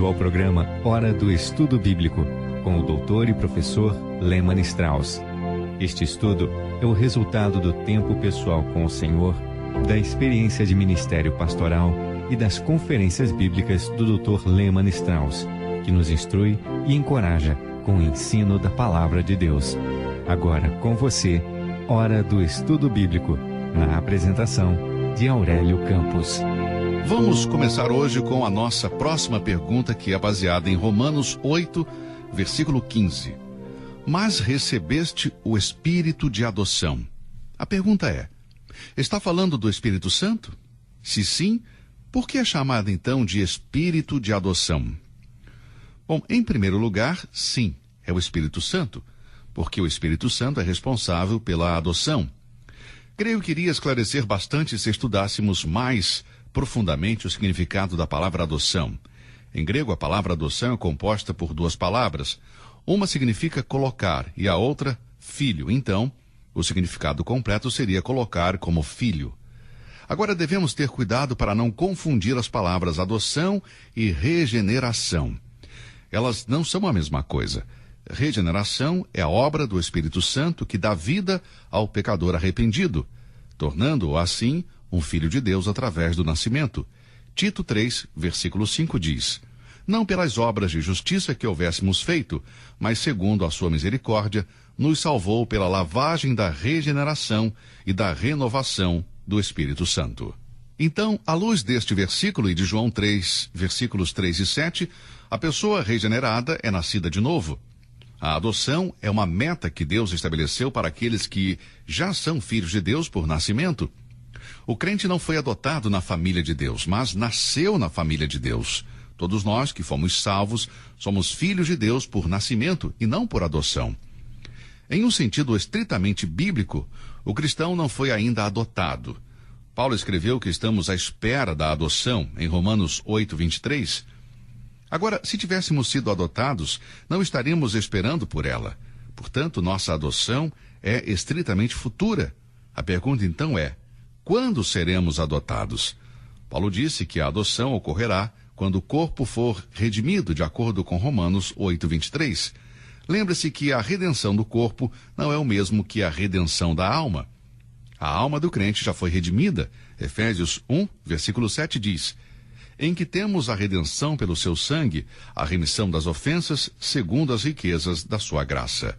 bem-vindo ao programa Hora do Estudo Bíblico, com o doutor e professor Lehmann Strauss. Este estudo é o resultado do tempo pessoal com o Senhor, da experiência de ministério pastoral e das conferências bíblicas do Dr. Lehmann Strauss, que nos instrui e encoraja com o ensino da Palavra de Deus. Agora com você, Hora do Estudo Bíblico, na apresentação de Aurélio Campos. Vamos começar hoje com a nossa próxima pergunta, que é baseada em Romanos 8, versículo 15. Mas recebeste o Espírito de adoção. A pergunta é, está falando do Espírito Santo? Se sim, por que é chamado então de Espírito de adoção? Bom, em primeiro lugar, sim, é o Espírito Santo, porque o Espírito Santo é responsável pela adoção. Creio que iria esclarecer bastante se estudássemos mais profundamente o significado da palavra adoção. Em grego, a palavra adoção é composta por duas palavras. Uma significa colocar e a outra, filho. Então, o significado completo seria colocar como filho. Agora, devemos ter cuidado para não confundir as palavras adoção e regeneração. Elas não são a mesma coisa. Regeneração é a obra do Espírito Santo que dá vida ao pecador arrependido, tornando-o assim um filho de Deus através do nascimento. Tito 3, versículo 5 diz, não pelas obras de justiça que houvéssemos feito, mas segundo a sua misericórdia, nos salvou pela lavagem da regeneração e da renovação do Espírito Santo. Então, à luz deste versículo e de João 3, versículos 3 e 7, a pessoa regenerada é nascida de novo. A adoção é uma meta que Deus estabeleceu para aqueles que já são filhos de Deus por nascimento. O crente não foi adotado na família de Deus, mas nasceu na família de Deus. Todos nós que fomos salvos somos filhos de Deus por nascimento e não por adoção. Em um sentido estritamente bíblico, o cristão não foi ainda adotado. Paulo escreveu que estamos à espera da adoção em Romanos 8, 23. Agora, se tivéssemos sido adotados, não estaríamos esperando por ela. Portanto, nossa adoção é estritamente futura. A pergunta então é, quando seremos adotados? Paulo disse que a adoção ocorrerá quando o corpo for redimido, de acordo com Romanos 8, 23. Lembre-se que a redenção do corpo não é o mesmo que a redenção da alma. A alma do crente já foi redimida. Efésios 1, versículo 7 diz, em que temos a redenção pelo seu sangue, a remissão das ofensas, segundo as riquezas da sua graça.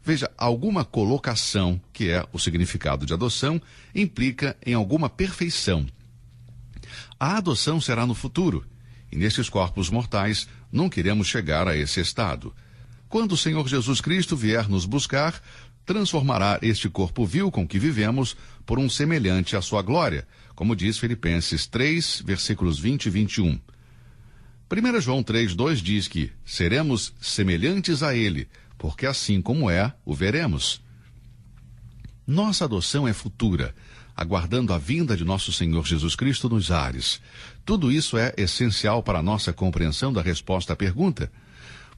Veja, alguma colocação, que é o significado de adoção, implica em alguma perfeição. A adoção será no futuro, e nestes corpos mortais nunca iremos chegar a esse estado. Quando o Senhor Jesus Cristo vier nos buscar, transformará este corpo vil com que vivemos por um semelhante à sua glória, como diz Filipenses 3, versículos 20 e 21. 1 João 3, 2 diz que seremos semelhantes a ele, porque assim como é, o veremos. Nossa adoção é futura, aguardando a vinda de nosso Senhor Jesus Cristo nos ares. Tudo isso é essencial para a nossa compreensão da resposta à pergunta.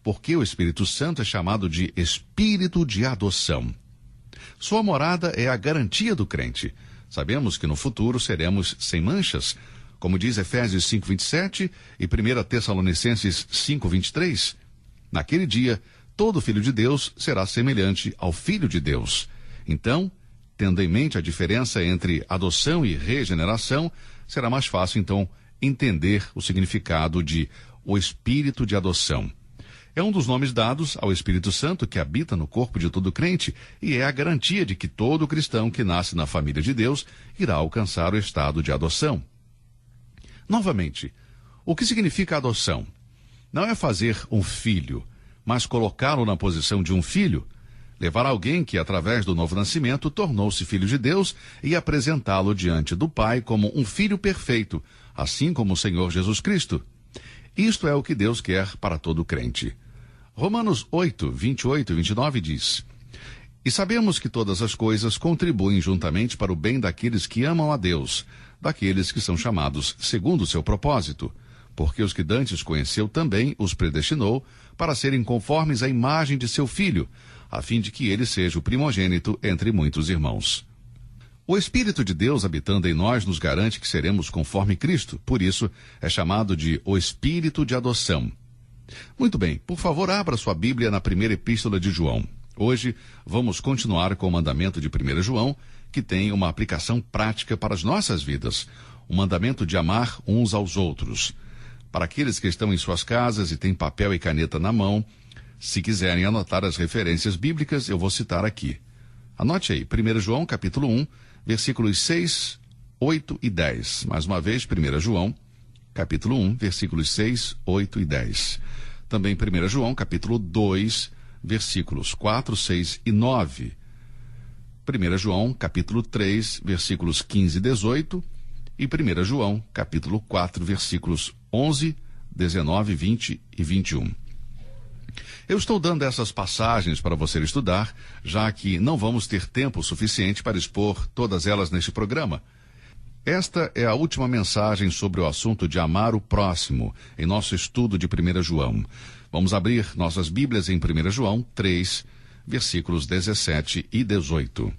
Por que o Espírito Santo é chamado de Espírito de adoção? Sua morada é a garantia do crente. Sabemos que no futuro seremos sem manchas, como diz Efésios 5, 27 e 1 Tessalonicenses 5, 23. Naquele dia, todo filho de Deus será semelhante ao Filho de Deus. Então, tendo em mente a diferença entre adoção e regeneração, será mais fácil, então, entender o significado de o Espírito de adoção. É um dos nomes dados ao Espírito Santo que habita no corpo de todo crente e é a garantia de que todo cristão que nasce na família de Deus irá alcançar o estado de adoção. Novamente, o que significa adoção? Não é fazer um filho, mas colocá-lo na posição de um filho, levar alguém que, através do novo nascimento, tornou-se filho de Deus e apresentá-lo diante do Pai como um filho perfeito, assim como o Senhor Jesus Cristo. Isto é o que Deus quer para todo crente. Romanos 8, 28 e 29 diz, e sabemos que todas as coisas contribuem juntamente para o bem daqueles que amam a Deus, daqueles que são chamados segundo o seu propósito, porque os que dantes conheceu também os predestinou para serem conformes à imagem de seu Filho, a fim de que ele seja o primogênito entre muitos irmãos. O Espírito de Deus habitando em nós nos garante que seremos conforme Cristo. Por isso, é chamado de o Espírito de adoção. Muito bem, por favor, abra sua Bíblia na primeira epístola de João. Hoje, vamos continuar com o mandamento de 1 João, que tem uma aplicação prática para as nossas vidas. O mandamento de amar uns aos outros. Para aqueles que estão em suas casas e têm papel e caneta na mão, se quiserem anotar as referências bíblicas, eu vou citar aqui. Anote aí, 1 João, capítulo 1, versículos 6, 8 e 10. Mais uma vez, 1 João, capítulo 1, versículos 6, 8 e 10. Também 1 João, capítulo 2, versículos 4, 6 e 9. 1 João, capítulo 3, versículos 15 e 18. E 1 João, capítulo 4, versículos 11, 19, 20 e 21. Eu estou dando essas passagens para você estudar, já que não vamos ter tempo suficiente para expor todas elas neste programa. Esta é a última mensagem sobre o assunto de amar o próximo, em nosso estudo de 1 João. Vamos abrir nossas Bíblias em 1 João 3, versículos 17 e 18.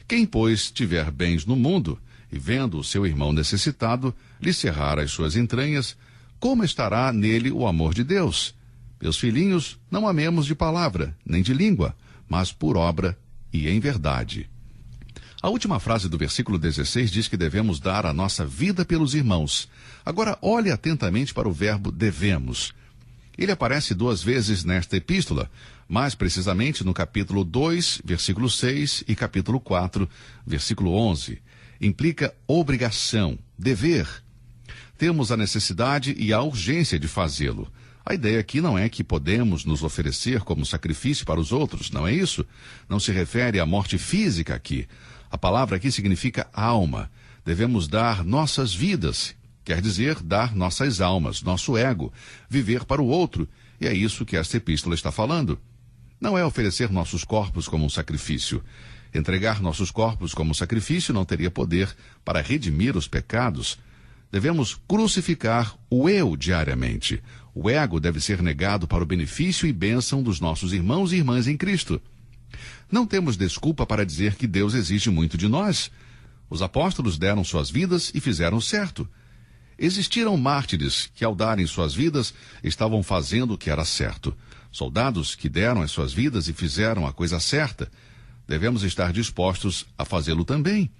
Quem, pois, tiver bens no mundo, e vendo o seu irmão necessitado, lhe cerrar as suas entranhas, como estará nele o amor de Deus? Meus filhinhos, não amemos de palavra, nem de língua, mas por obra e em verdade. A última frase do versículo 16 diz que devemos dar a nossa vida pelos irmãos. Agora, olhe atentamente para o verbo devemos. Ele aparece 2 vezes nesta epístola, mais precisamente no capítulo 2, versículo 6 e capítulo 4, versículo 11. Implica obrigação, dever. Temos a necessidade e a urgência de fazê-lo. A ideia aqui não é que podemos nos oferecer como sacrifício para os outros, não é isso? Não se refere à morte física aqui. A palavra aqui significa alma. Devemos dar nossas vidas, quer dizer, dar nossas almas, nosso ego, viver para o outro. E é isso que esta epístola está falando. Não é oferecer nossos corpos como um sacrifício. Entregar nossos corpos como sacrifício não teria poder para redimir os pecados. Devemos crucificar o eu diariamente. O ego deve ser negado para o benefício e bênção dos nossos irmãos e irmãs em Cristo. Não temos desculpa para dizer que Deus exige muito de nós. Os apóstolos deram suas vidas e fizeram certo. Existiram mártires que, ao darem suas vidas, estavam fazendo o que era certo. Soldados que deram as suas vidas e fizeram a coisa certa. Devemos estar dispostos a fazê-lo também.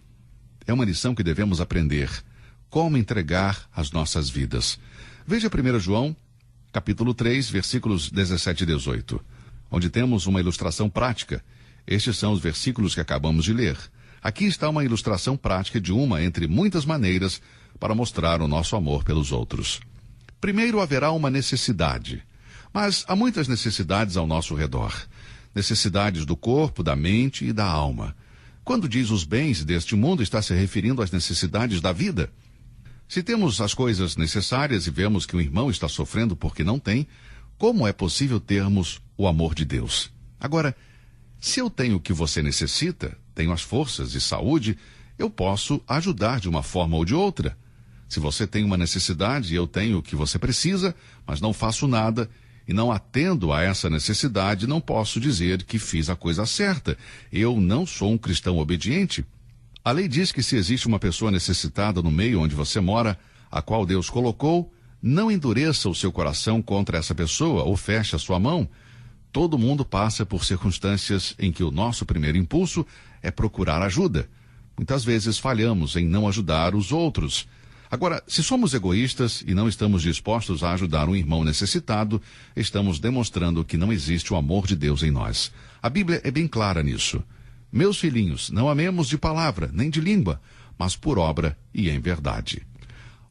É uma lição que devemos aprender. Como entregar as nossas vidas. Veja 1 João, capítulo 3, versículos 17 e 18, onde temos uma ilustração prática. Estes são os versículos que acabamos de ler. Aqui está uma ilustração prática de uma entre muitas maneiras para mostrar o nosso amor pelos outros. Primeiro haverá uma necessidade. Mas há muitas necessidades ao nosso redor. Necessidades do corpo, da mente e da alma. Quando diz os bens deste mundo, está se referindo às necessidades da vida. Se temos as coisas necessárias e vemos que o irmão está sofrendo porque não tem, como é possível termos o amor de Deus? Agora, se eu tenho o que você necessita, tenho as forças e saúde, eu posso ajudar de uma forma ou de outra. Se você tem uma necessidade e eu tenho o que você precisa, mas não faço nada e não atendo a essa necessidade, não posso dizer que fiz a coisa certa. Eu não sou um cristão obediente. A lei diz que se existe uma pessoa necessitada no meio onde você mora, a qual Deus colocou, não endureça o seu coração contra essa pessoa ou feche a sua mão. Todo mundo passa por circunstâncias em que o nosso primeiro impulso é procurar ajuda. Muitas vezes falhamos em não ajudar os outros. Agora, se somos egoístas e não estamos dispostos a ajudar um irmão necessitado, estamos demonstrando que não existe o amor de Deus em nós. A Bíblia é bem clara nisso. Meus filhinhos, não amemos de palavra, nem de língua, mas por obra e em verdade.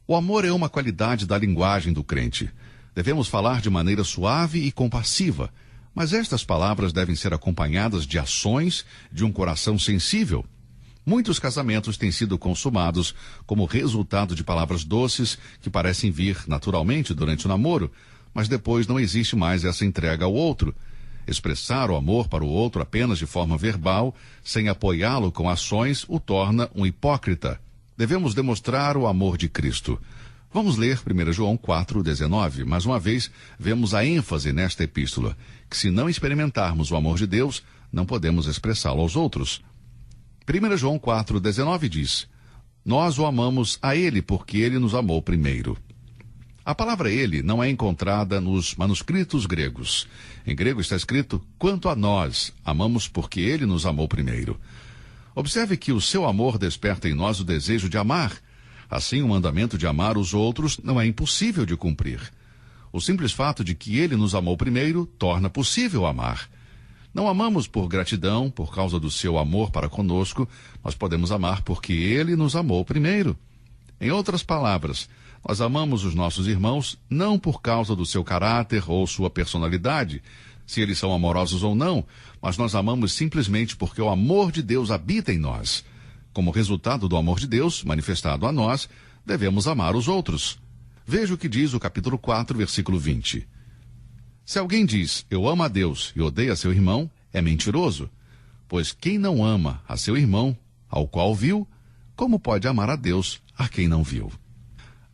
O amor é uma qualidade da linguagem do crente. Devemos falar de maneira suave e compassiva, mas estas palavras devem ser acompanhadas de ações de um coração sensível. Muitos casamentos têm sido consumados como resultado de palavras doces que parecem vir naturalmente durante o namoro, mas depois não existe mais essa entrega ao outro. Expressar o amor para o outro apenas de forma verbal, sem apoiá-lo com ações, o torna um hipócrita. Devemos demonstrar o amor de Cristo. Vamos ler 1 João 4,19. Mais uma vez, vemos a ênfase nesta epístola, que se não experimentarmos o amor de Deus, não podemos expressá-lo aos outros. 1 João 4,19 diz: nós o amamos a ele porque ele nos amou primeiro. A palavra ele não é encontrada nos manuscritos gregos. Em grego está escrito: quanto a nós, amamos porque ele nos amou primeiro. Observe que o seu amor desperta em nós o desejo de amar. Assim, o mandamento de amar os outros não é impossível de cumprir. O simples fato de que ele nos amou primeiro torna possível amar. Não amamos por gratidão, por causa do seu amor para conosco, nós podemos amar porque ele nos amou primeiro. Em outras palavras, nós amamos os nossos irmãos não por causa do seu caráter ou sua personalidade, se eles são amorosos ou não, mas nós amamos simplesmente porque o amor de Deus habita em nós. Como resultado do amor de Deus manifestado a nós, devemos amar os outros. Veja o que diz o capítulo 4, versículo 20. Se alguém diz, eu amo a Deus e odeia seu irmão, é mentiroso. Pois quem não ama a seu irmão, ao qual viu, como pode amar a Deus a quem não viu?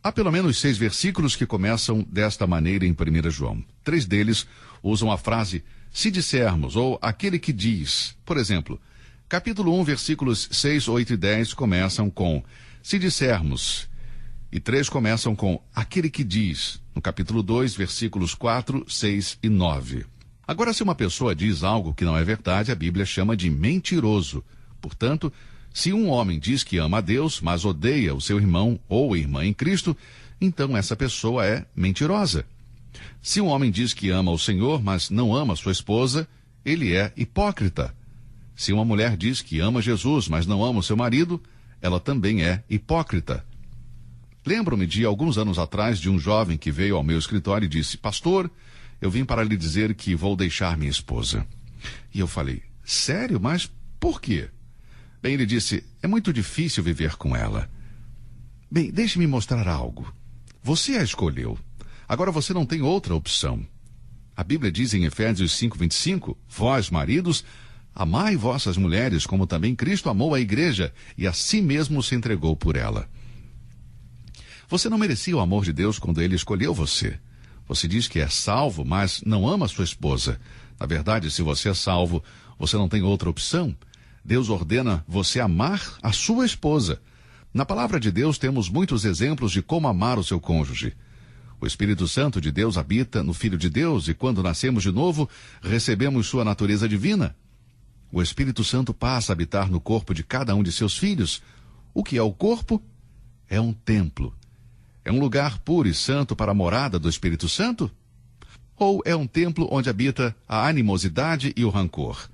Há pelo menos 6 versículos que começam desta maneira em 1 João. 3 deles usam a frase, se dissermos, ou aquele que diz. Por exemplo, capítulo 1, versículos 6, 8 e 10 começam com, se dissermos, e 3 começam com, aquele que diz, no capítulo 2, versículos 4, 6 e 9. Agora, se uma pessoa diz algo que não é verdade, a Bíblia chama de mentiroso. Portanto, se um homem diz que ama a Deus, mas odeia o seu irmão ou irmã em Cristo, então essa pessoa é mentirosa. Se um homem diz que ama o Senhor, mas não ama sua esposa, ele é hipócrita. Se uma mulher diz que ama Jesus, mas não ama o seu marido, ela também é hipócrita. Lembro-me de alguns anos atrás de um jovem que veio ao meu escritório e disse, pastor, eu vim para lhe dizer que vou deixar minha esposa. E eu falei, sério? Mas por quê? Bem, ele disse, é muito difícil viver com ela. Bem, deixe-me mostrar algo. Você a escolheu. Agora você não tem outra opção. A Bíblia diz em Efésios 5:25, vós, maridos, amai vossas mulheres, como também Cristo amou a igreja e a si mesmo se entregou por ela. Você não merecia o amor de Deus quando ele escolheu você. Você diz que é salvo, mas não ama sua esposa. Na verdade, se você é salvo, você não tem outra opção. Deus ordena você amar a sua esposa. Na palavra de Deus temos muitos exemplos de como amar o seu cônjuge. O Espírito Santo de Deus habita no Filho de Deus e quando nascemos de novo, recebemos sua natureza divina. O Espírito Santo passa a habitar no corpo de cada um de seus filhos. O que é o corpo? É um templo. É um lugar puro e santo para a morada do Espírito Santo? Ou é um templo onde habita a animosidade e o rancor?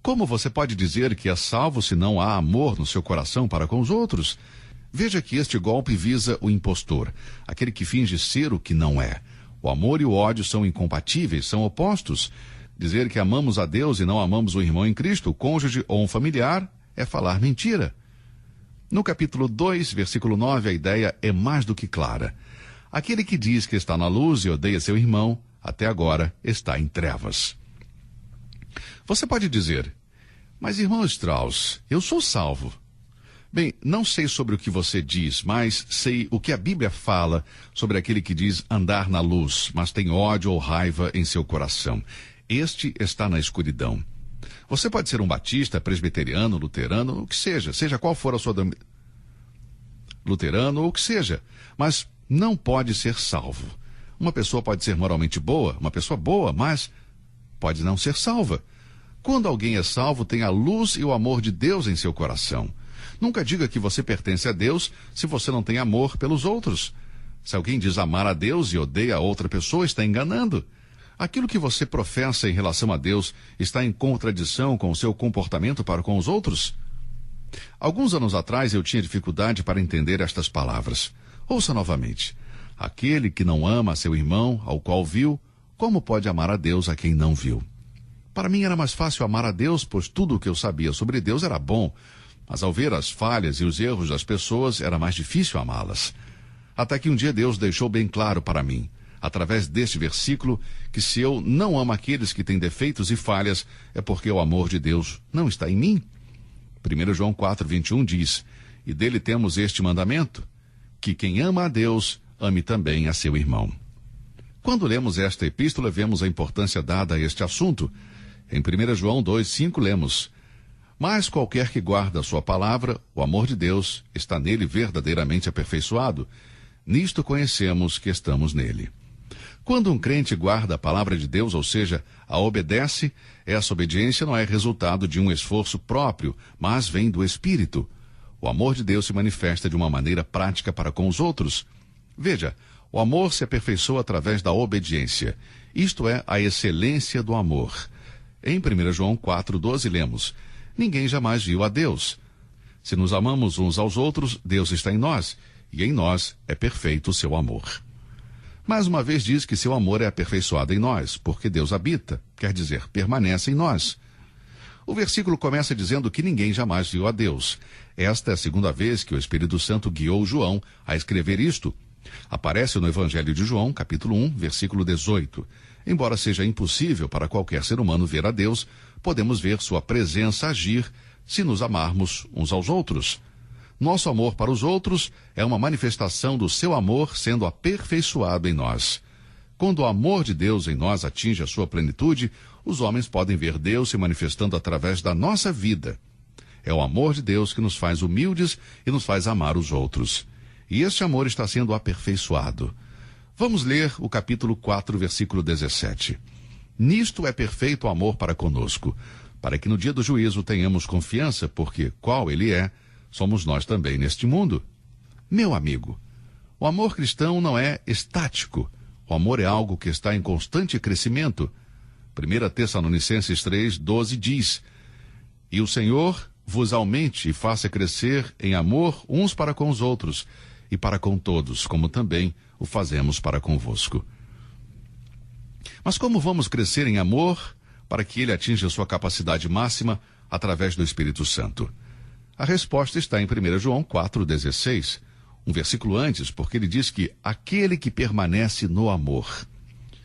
Como você pode dizer que é salvo se não há amor no seu coração para com os outros? Veja que este golpe visa o impostor, aquele que finge ser o que não é. O amor e o ódio são incompatíveis, são opostos. Dizer que amamos a Deus e não amamos o irmão em Cristo, o cônjuge ou um familiar, é falar mentira. No capítulo 2, versículo 9, a ideia é mais do que clara. Aquele que diz que está na luz e odeia seu irmão, até agora está em trevas. Você pode dizer, mas irmão Strauss, eu sou salvo. Bem, não sei sobre o que você diz, mas sei o que a Bíblia fala sobre aquele que diz andar na luz, mas tem ódio ou raiva em seu coração. Este está na escuridão. Você pode ser um batista, presbiteriano, luterano, o que seja, seja qual for a sua... luterano ou o que seja, mas não pode ser salvo. Uma pessoa pode ser moralmente boa, uma pessoa boa, mas pode não ser salva. Quando alguém é salvo, tem a luz e o amor de Deus em seu coração. Nunca diga que você pertence a Deus se você não tem amor pelos outros. Se alguém diz amar a Deus e odeia a outra pessoa, está enganando. Aquilo que você professa em relação a Deus está em contradição com o seu comportamento para com os outros? Alguns anos atrás eu tinha dificuldade para entender estas palavras. Ouça novamente. Aquele que não ama seu irmão, ao qual viu, como pode amar a Deus a quem não viu? Para mim era mais fácil amar a Deus, pois tudo o que eu sabia sobre Deus era bom. Mas ao ver as falhas e os erros das pessoas, era mais difícil amá-las. Até que um dia Deus deixou bem claro para mim, através deste versículo, que se eu não amo aqueles que têm defeitos e falhas, é porque o amor de Deus não está em mim. 1 João 4:21 diz, e dele temos este mandamento, que quem ama a Deus, ame também a seu irmão. Quando lemos esta epístola, vemos a importância dada a este assunto. Em 1 João 2:5 lemos, Mas qualquer que guarda a sua palavra, o amor de Deus está nele verdadeiramente aperfeiçoado. Nisto conhecemos que estamos nele. Quando um crente guarda a palavra de Deus, ou seja, a obedece, essa obediência não é resultado de um esforço próprio, mas vem do Espírito. O amor de Deus se manifesta de uma maneira prática para com os outros. Veja, o amor se aperfeiçoa através da obediência. Isto é a excelência do amor. Em 1 João 4,12 lemos: ninguém jamais viu a Deus. Se nos amamos uns aos outros, Deus está em nós, e em nós é perfeito o seu amor. Mais uma vez diz que seu amor é aperfeiçoado em nós, porque Deus habita, quer dizer, permanece em nós. O versículo começa dizendo que ninguém jamais viu a Deus. Esta é a segunda vez que o Espírito Santo guiou João a escrever isto. Aparece no Evangelho de João, capítulo 1, versículo 18. Embora seja impossível para qualquer ser humano ver a Deus, podemos ver sua presença agir se nos amarmos uns aos outros. Nosso amor para os outros é uma manifestação do seu amor sendo aperfeiçoado em nós. Quando o amor de Deus em nós atinge a sua plenitude, os homens podem ver Deus se manifestando através da nossa vida. É o amor de Deus que nos faz humildes e nos faz amar os outros. E esse amor está sendo aperfeiçoado. Vamos ler o capítulo 4, versículo 17. Nisto é perfeito o amor para conosco, para que no dia do juízo tenhamos confiança, porque qual ele é, somos nós também neste mundo. Meu amigo, o amor cristão não é estático. O amor é algo que está em constante crescimento. 1 Tessalonicenses 3,12 diz: e o Senhor vos aumente e faça crescer em amor uns para com os outros e para com todos, como também o fazemos para convosco. Mas como vamos crescer em amor para que ele atinja sua capacidade máxima através do Espírito Santo? A resposta está em 1 João 4,16, um versículo antes, porque ele diz que aquele que permanece no amor.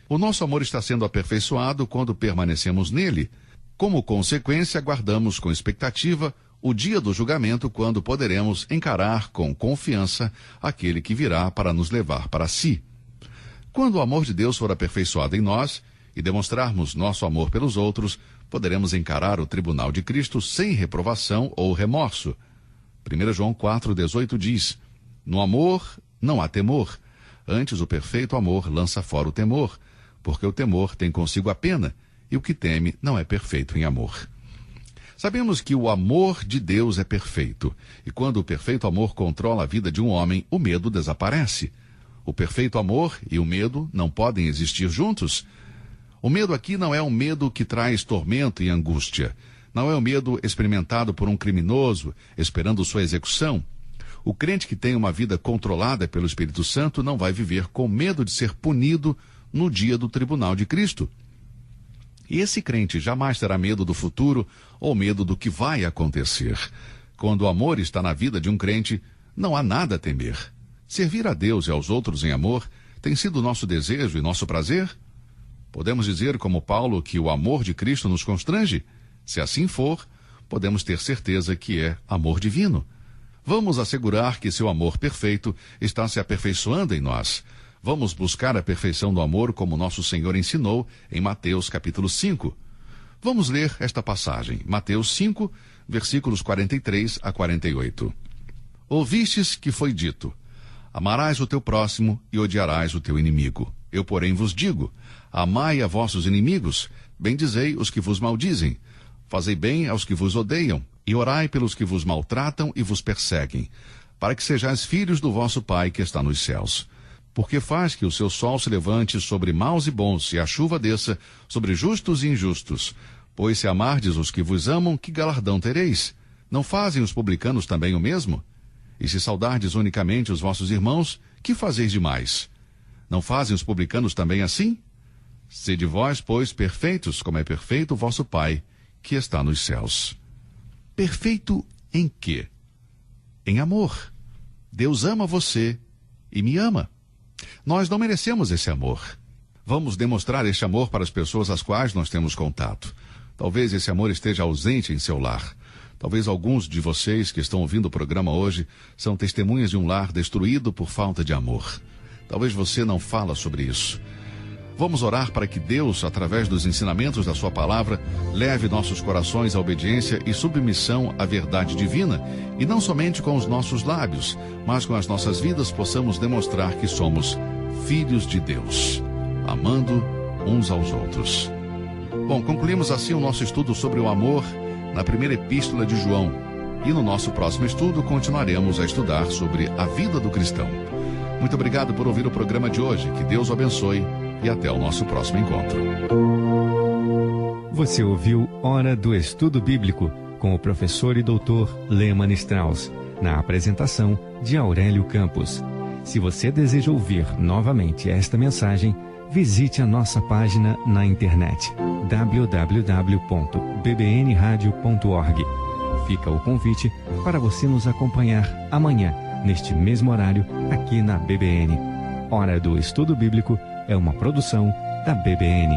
O nosso amor está sendo aperfeiçoado quando permanecemos nele. Como consequência, aguardamos com expectativa o dia do julgamento, quando poderemos encarar com confiança aquele que virá para nos levar para si. Quando o amor de Deus for aperfeiçoado em nós e demonstrarmos nosso amor pelos outros, poderemos encarar o tribunal de Cristo sem reprovação ou remorso. 1 João 4,18 diz: no amor não há temor, antes o perfeito amor lança fora o temor, porque o temor tem consigo a pena, e o que teme não é perfeito em amor. Sabemos que o amor de Deus é perfeito, e quando o perfeito amor controla a vida de um homem, o medo desaparece. O perfeito amor e o medo não podem existir juntos. O medo aqui não é um medo que traz tormento e angústia. Não é o medo experimentado por um criminoso esperando sua execução. O crente que tem uma vida controlada pelo Espírito Santo não vai viver com medo de ser punido no dia do tribunal de Cristo. E esse crente jamais terá medo do futuro ou medo do que vai acontecer. Quando o amor está na vida de um crente, não há nada a temer. Servir a Deus e aos outros em amor tem sido nosso desejo e nosso prazer? Podemos dizer, como Paulo, que o amor de Cristo nos constrange? Se assim for, podemos ter certeza que é amor divino. Vamos assegurar que seu amor perfeito está se aperfeiçoando em nós. Vamos buscar a perfeição do amor como nosso Senhor ensinou em Mateus capítulo 5. Vamos ler esta passagem, Mateus 5, versículos 43 a 48. Ouvistes que foi dito: amarás o teu próximo e odiarás o teu inimigo. Eu, porém, vos digo: amai a vossos inimigos, bendizei os que vos maldizem, fazei bem aos que vos odeiam, e orai pelos que vos maltratam e vos perseguem, para que sejais filhos do vosso Pai que está nos céus. Porque faz que o seu sol se levante sobre maus e bons, e a chuva desça sobre justos e injustos. Pois se amardes os que vos amam, que galardão tereis? Não fazem os publicanos também o mesmo? E se saudardes unicamente os vossos irmãos, que fazeis demais? Não fazem os publicanos também assim? Sede vós, pois, perfeitos, como é perfeito o vosso Pai, que está nos céus. Perfeito em quê? Em amor. Deus ama você e me ama. Nós não merecemos esse amor. Vamos demonstrar este amor para as pessoas às quais nós temos contato. Talvez esse amor esteja ausente em seu lar. Talvez alguns de vocês que estão ouvindo o programa hoje são testemunhas de um lar destruído por falta de amor. Talvez você não fala sobre isso. Vamos orar para que Deus, através dos ensinamentos da sua palavra, leve nossos corações à obediência e submissão à verdade divina, e não somente com os nossos lábios, mas com as nossas vidas possamos demonstrar que somos filhos de Deus, amando uns aos outros. Bom, concluímos assim o nosso estudo sobre o amor na primeira epístola de João. E no nosso próximo estudo continuaremos a estudar sobre a vida do cristão. Muito obrigado por ouvir o programa de hoje. Que Deus o abençoe e até o nosso próximo encontro. Você ouviu Hora do Estudo Bíblico com o professor e doutor Lehmann Strauss, na apresentação de Aurélio Campos. Se você deseja ouvir novamente esta mensagem, visite a nossa página na internet www.bbnradio.org. Fica o convite para você nos acompanhar amanhã, neste mesmo horário, aqui na BBN. Hora do Estudo Bíblico é uma produção da BBN.